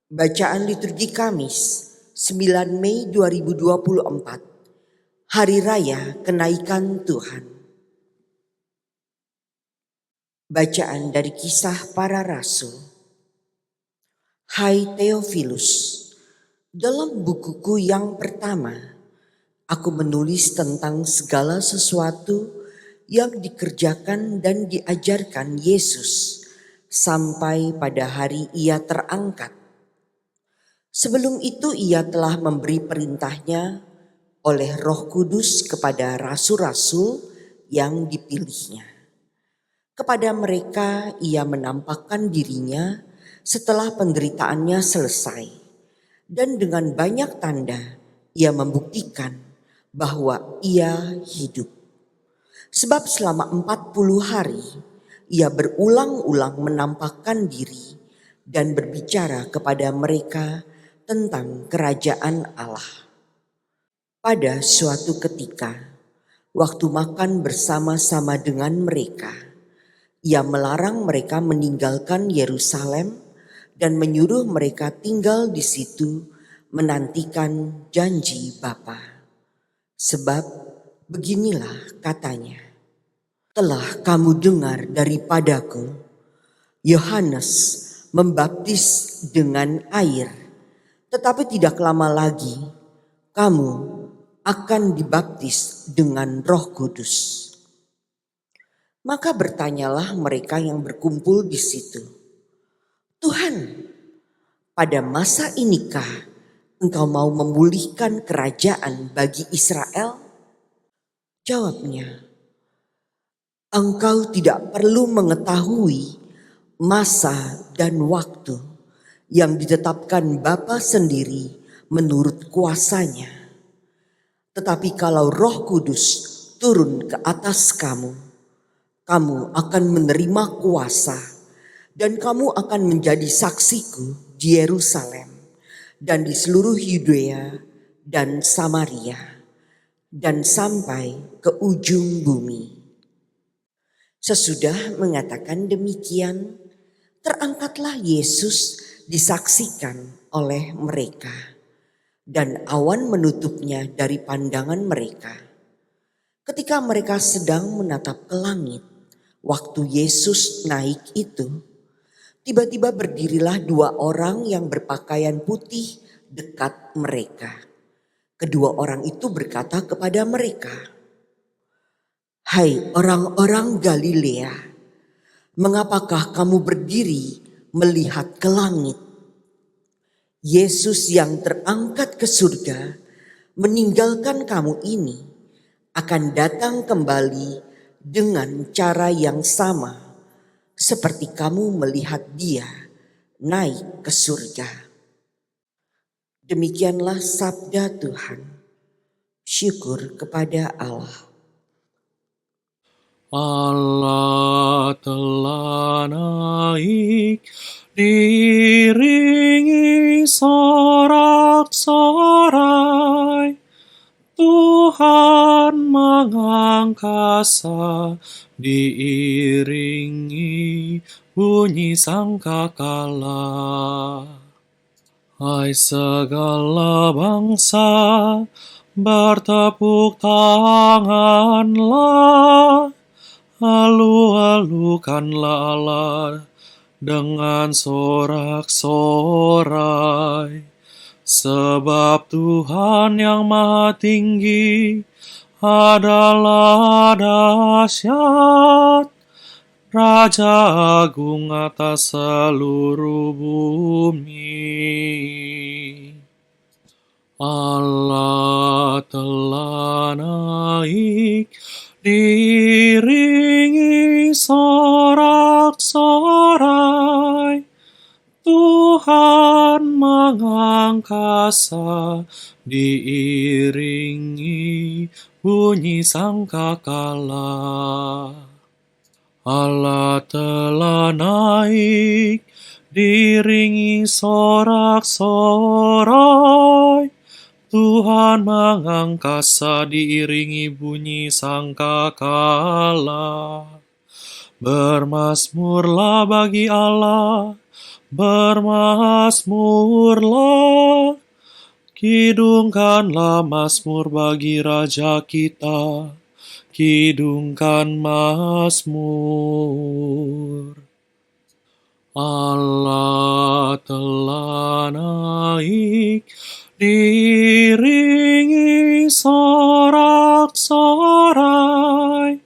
Bacaan liturgi Kamis 9 Mei 2024, Hari Raya Kenaikan Tuhan. Bacaan dari Kisah Para Rasul. Hai Theophilus, dalam bukuku yang pertama, aku menulis tentang segala sesuatu yang dikerjakan dan diajarkan Yesus sampai pada hari Ia terangkat. Sebelum itu Ia telah memberi perintahnya oleh Roh Kudus kepada rasul-rasul yang dipilihnya. Kepada mereka Ia menampakkan dirinya setelah penderitaannya selesai, dan dengan banyak tanda Ia membuktikan bahwa Ia hidup. Sebab selama 40 hari Ia berulang-ulang menampakkan diri dan berbicara kepada mereka tentang kerajaan Allah. Pada suatu ketika, waktu makan bersama-sama dengan mereka, Ia melarang mereka meninggalkan Yerusalem dan menyuruh mereka tinggal di situ menantikan janji Bapa. Sebab beginilah katanya, telah kamu dengar daripadaku, Yohanes membaptis dengan air, tetapi tidak lama lagi kamu akan dibaptis dengan Roh Kudus. Maka bertanyalah mereka yang berkumpul di situ, Tuhan, pada masa inikah Engkau mau memulihkan kerajaan bagi Israel? Jawabnya, Engkau tidak perlu mengetahui masa dan waktu yang ditetapkan Bapa sendiri menurut kuasanya. Tetapi kalau Roh Kudus turun ke atas kamu, kamu akan menerima kuasa dan kamu akan menjadi saksiku di Yerusalem dan di seluruh Yudea dan Samaria dan sampai ke ujung bumi. Sesudah mengatakan demikian, terangkatlah Yesus disaksikan oleh mereka, dan awan menutupnya dari pandangan mereka. Ketika mereka sedang menatap ke langit, waktu Yesus naik itu, tiba-tiba berdirilah dua orang yang berpakaian putih dekat mereka. Kedua orang itu berkata kepada mereka, "Hai orang-orang Galilea, mengapakah kamu berdiri melihat ke langit? Yesus yang terangkat ke surga meninggalkan kamu ini akan datang kembali dengan cara yang sama seperti kamu melihat Dia naik ke surga." Demikianlah sabda Tuhan. Syukur kepada Allah. Allah telah naik diiringi sorak-sorai, Tuhan mengangkasa diiringi bunyi sangkakala. Hai segala bangsa, bertepuk tanganlah, halu-halukanlah Allah dengan sorak-sorai. Sebab Tuhan yang Maha Tinggi adalah dahsyat, Raja Agung atas seluruh bumi. Allah telah naik diiringi sorak-sorai, Tuhan mengangkasa diiringi bunyi sangkakala. Allah telah naik diiringi sorak-sorai, Tuhan mengangkasa diiringi bunyi sangkakala. Bermazmurlah bagi Allah, bermasmurlah, kidungkanlah mazmur bagi Raja kita, kidungkan mazmur. Allah telah naik, diiringi sorak-sorai,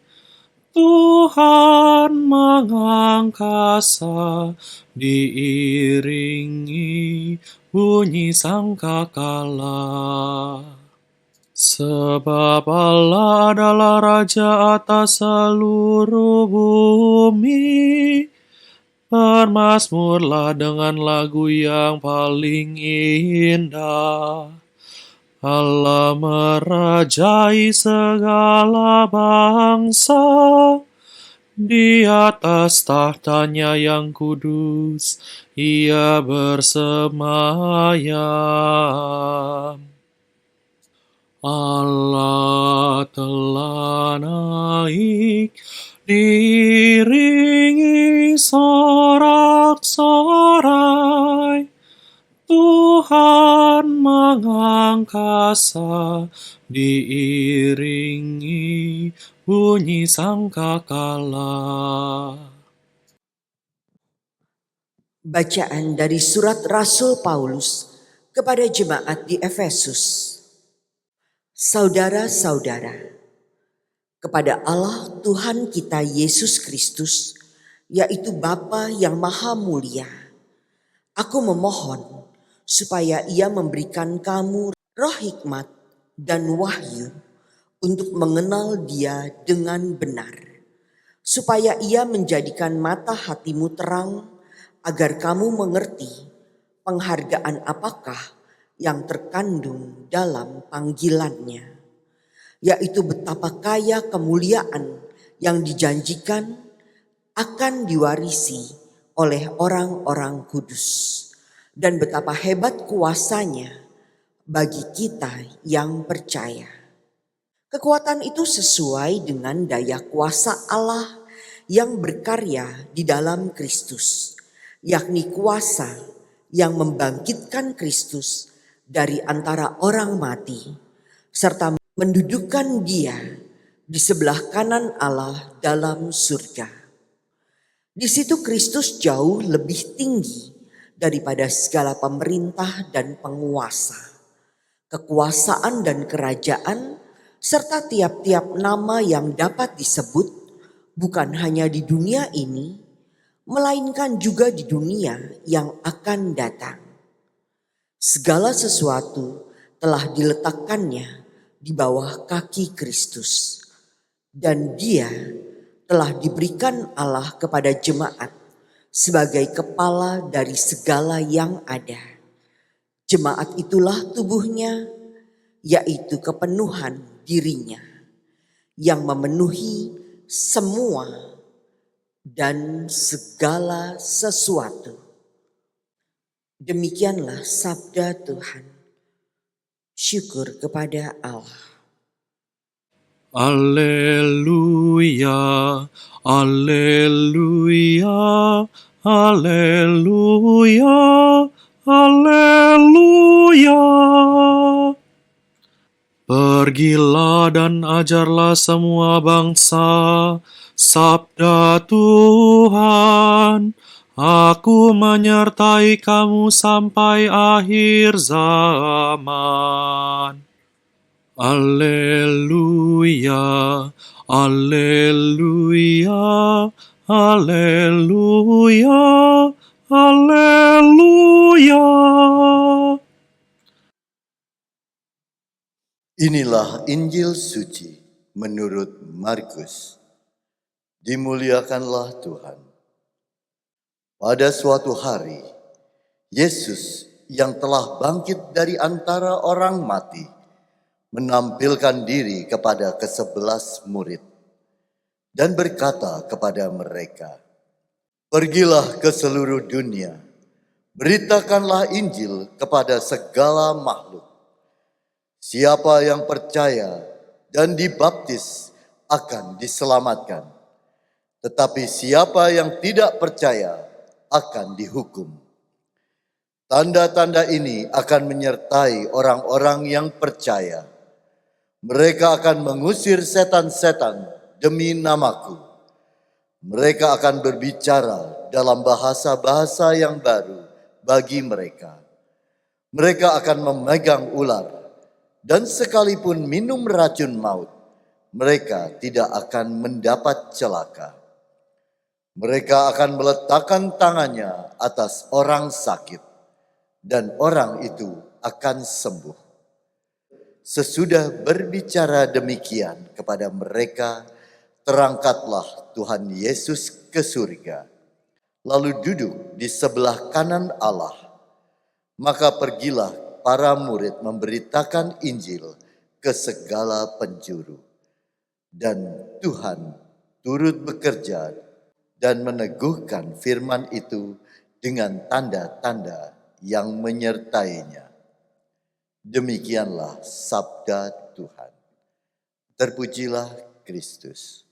Tuhan mengangkasa, diiringi bunyi sangkakala. Sebab Allah adalah Raja atas seluruh bumi. Bermasmurlah dengan lagu yang paling indah. Allah merajai segala bangsa, di atas tahtanya yang kudus, Ia bersemayam. Allah telah naik, diiringi sorak-sorai, Tuhan mengangkasa, diiringi bunyi sangkakala. Bacaan dari surat Rasul Paulus kepada jemaat di Efesus. Saudara-saudara, kepada Allah Tuhan kita Yesus Kristus, yaitu Bapa yang Maha Mulia, aku memohon supaya Ia memberikan kamu roh hikmat dan wahyu untuk mengenal Dia dengan benar, supaya Ia menjadikan mata hatimu terang, agar kamu mengerti penghargaan apakah yang terkandung dalam panggilannya, yaitu betapa kaya kemuliaan yang dijanjikan akan diwarisi oleh orang-orang kudus, dan betapa hebat kuasanya bagi kita yang percaya. Kekuatan itu sesuai dengan daya kuasa Allah yang berkarya di dalam Kristus, yakni kuasa yang membangkitkan Kristus dari antara orang mati, serta mendudukkan Dia di sebelah kanan Allah dalam surga. Di situ Kristus jauh lebih tinggi daripada segala pemerintah dan penguasa, kekuasaan dan kerajaan, serta tiap-tiap nama yang dapat disebut, bukan hanya di dunia ini, melainkan juga di dunia yang akan datang. Segala sesuatu telah diletakkannya di bawah kaki Kristus, dan Dia telah diberikan Allah kepada jemaat sebagai kepala dari segala yang ada. Jemaat itulah tubuhnya, yaitu kepenuhan dirinya, yang memenuhi semua dan segala sesuatu. Demikianlah sabda Tuhan. Syukur kepada Allah. Alleluia, alleluia, alleluia, alleluia. Pergilah dan ajarlah semua bangsa, sabda Tuhan, aku menyertai kamu sampai akhir zaman. Alleluia, alleluia, alleluia, alleluia. Inilah Injil suci menurut Markus. Dimuliakanlah Tuhan. Pada suatu hari, Yesus yang telah bangkit dari antara orang mati menampilkan diri kepada ke-11 murid dan berkata kepada mereka, "Pergilah ke seluruh dunia, beritakanlah Injil kepada segala makhluk. Siapa yang percaya dan dibaptis akan diselamatkan, tetapi siapa yang tidak percaya akan dihukum. Tanda-tanda ini akan menyertai orang-orang yang percaya. Mereka akan mengusir setan-setan demi namaku. Mereka akan berbicara dalam bahasa-bahasa yang baru bagi mereka. Mereka akan memegang ular, dan sekalipun minum racun maut, mereka tidak akan mendapat celaka. Mereka akan meletakkan tangannya atas orang sakit, dan orang itu akan sembuh. Sesudah berbicara demikian kepada mereka, terangkatlah Tuhan Yesus ke surga, lalu duduk di sebelah kanan Allah. Maka pergilah para murid memberitakan Injil ke segala penjuru. Dan Tuhan turut bekerja dan meneguhkan firman itu dengan tanda-tanda yang menyertainya. Demikianlah sabda Tuhan. Terpujilah Kristus.